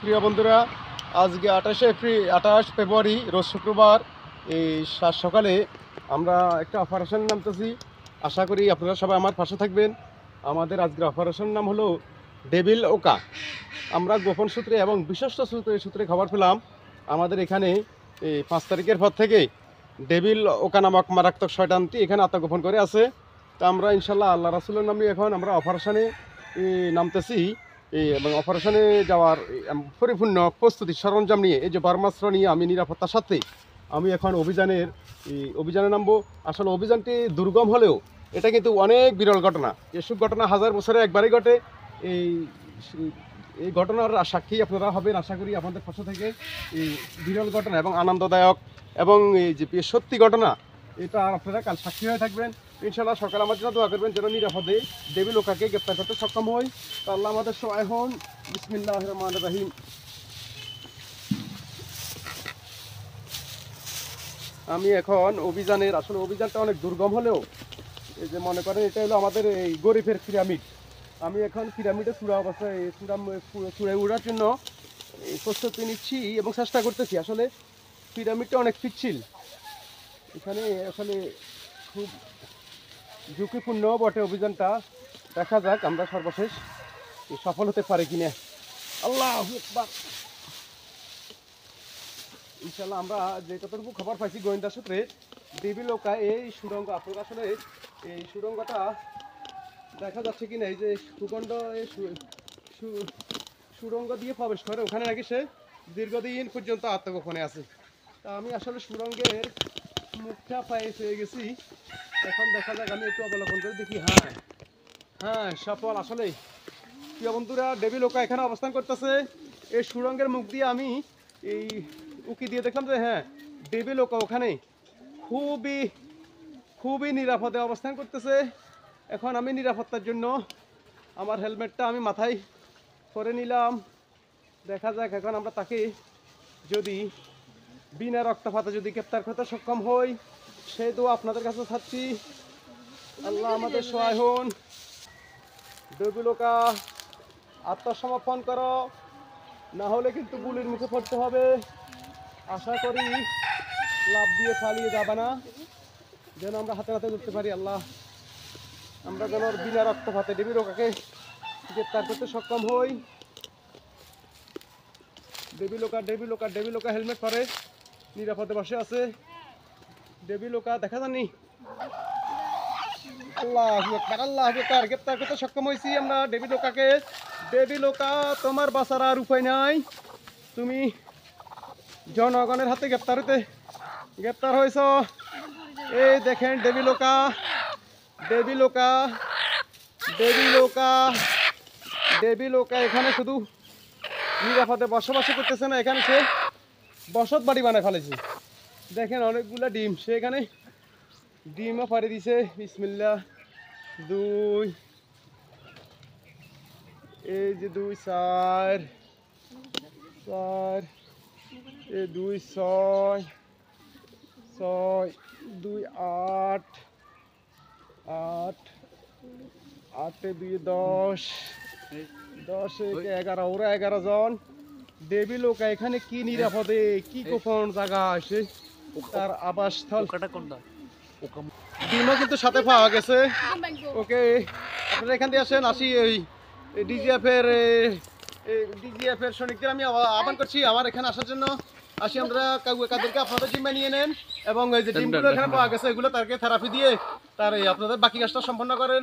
প্রিয় বন্ধুরা, আজকে 28 ফেব্রুয়ারি রোজ শুক্রবার। এই সাত সকালে আমরা একটা অপারেশন নামতেছি। আশা করি আপনারা সবাই আমার পাশে থাকবেন। আমাদের আজকের অপারেশন নাম হলো ডেভিল ওকা। আমরা গোপন সূত্রে এবং বিশ্বস্ত সূত্রে খবর পেলাম আমাদের এখানে এই 5 তারিখের পর থেকে ডেভিল ওকা নামক মারাত্মক শয়তানটি এখানে আত্মগোপন করে আছে। তা আমরা ইনশাল্লাহ আল্লাহ রাসূলের নামে এখন আমরা অপারেশনে নামতেছি। এবং অপারেশনে যাওয়ার পরিপূর্ণ প্রস্তুতি সরঞ্জাম নিয়ে, এই যে বর্মাস্ত্র নিয়ে আমি নিরাপত্তার সাথে আমি এখন অভিযানে নামবো। আসলে অভিযানটি দুর্গম হলেও এটা কিন্তু অনেক বিরল ঘটনা। এসব ঘটনা হাজার বছরে একবারই ঘটে। এই এই ঘটনার সাক্ষী আপনারা হবেন আশা করি আপনাদের পাশে থেকে। এই বিরল ঘটনা এবং আনন্দদায়ক এবং এই যে সত্যি ঘটনা, এটা আপনারা কাল সাক্ষী হয়ে থাকবেন। ইনশাআল্লাহ সকাল আমার জন্য দোয়া করবেন যেন নিরাপদে ডেভিল ওকাকে গ্রেপ্তার করতে সক্ষম হই। তো আল্লাহ আমাদের সহায় হন। বিসমিল্লাহির রহমানির রহিম। আমি এখন আসলে অভিযানটা অনেক দুর্গম হলেও এই যে মনে করেন এটা হলো আমাদের এই গরিবের পিরামিড। আমি এখন পিরামিডে চূড়া অবস্থায় চূড়ায় উড়ার জন্য প্রস্তুতি নিচ্ছি এবং চেষ্টা করতেছি। আসলে পিরামিডটা অনেক পিচ্ছিল, এখানে আসলে খুব ঝুঁকিপূর্ণ বটে অভিযানটা। দেখা যাক আমরা সর্বশেষ সফল হতে পারি কিনা। আল্লাহু আকবার। ইনশাল্লাহ আমরা যতটুকু খবর পাইছি গোয়েন্দা সূত্রে, ডেভিল ওকা এই সুড়ঙ্গ, আপনার আসলে এই সুড়ঙ্গটা দেখা যাচ্ছে কিনা, এই যে সুগন্ধ এই সুড়ঙ্গ দিয়ে প্রবেশ করে ওখানে নাকি সে দীর্ঘদিন পর্যন্ত আত্মগোপনে আছে। তা আমি আসলে সুড়ঙ্গের মুখটা পেয়ে গেছি। এখন দেখা যাক, আমি একটু অবলোকন করে দেখি। হ্যাঁ সফল। আসলে প্রিয় বন্ধুরা, ডেভিল ওকা এখানে অবস্থান করতেছে। এই সুড়ঙ্গের মুখ দিয়ে আমি এই উকি দিয়ে দেখলাম যে হ্যাঁ, ডেভিল ওকা ওখানে খুবই নিরাপদে অবস্থান করতেছে। এখন আমি নিরাপত্তার জন্য আমার হেলমেটটা আমি মাথায় পরে নিলাম। দেখা যাক এখন আমরা তাকে যদি বিনা রক্তপাতে যদি গ্রেপ্তার করতে সক্ষম হই, সেই তো আপনাদের কাছে চাচ্ছি। আল্লাহ আমাদের সহায় হন। ডেভিল ওকা, আত্মসমর্পণ করো, না হলে কিন্তু গুলির মুখে পড়তে হবে। আশা করি লাভ দিয়ে পালিয়ে যাবে না, যেন আমরা হাতে হাতে ধরতে পারি। আল্লাহ, আমরা যেন বিনা রক্তপাতে ডেভিল ওকাকে গ্রেপ্তার করতে সক্ষম হই। ডেভিল ওকা হেলমেট পরে নিরাপদে বসে আছে। ডেভিল ওকা দেখা যাননি। আল্লাহু আকবার, গ্রেপ্তার করতে সক্ষম হয়েছি আমরা ডেভিল ওকাকে। ডেভিল ওকা, তোমার বাঁচার আর উপায় নাই। তুমি জনগণের হাতে গ্রেপ্তার হয়েছ। এই দেখেন ডেভিল ওকা এখানে শুধু নিরাপদে বসবাস করতেছে না, এখানে সে বসত বাড়ি বানায় ফেলেছে। দেখেন অনেকগুলা ডিম সে এখানে ডিমও পাড়ি দিছে। বিসমিল্লাহ। 2, এই যে 2 4 4, এই 2 6 6, 2 8 8, 8 2 10, 10 11, ওরা 11 জন। ডেভিল ওকা এখানে কি নিরাপদে, কি গোপন জায়গা আসে তার আবাসস্থল। ডিমও কিন্তু সাথে পাওয়া গেছে। ওকে, আপনারা এখান দিয়ে আসেন। আসি ওই ডিজিএফ এর সৈনিকদের আমি আহ্বান করছি আমার এখানে আসার জন্য। আসি আমরা কাদেরকে আপনাদের জিম্মা নিয়ে নেন এবং এই যে ডিমগুলো এখানে পাওয়া গেছে এগুলো তাকে থেরাপি দিয়ে আপনাদের বাকি কাজটা সম্পন্ন করেন।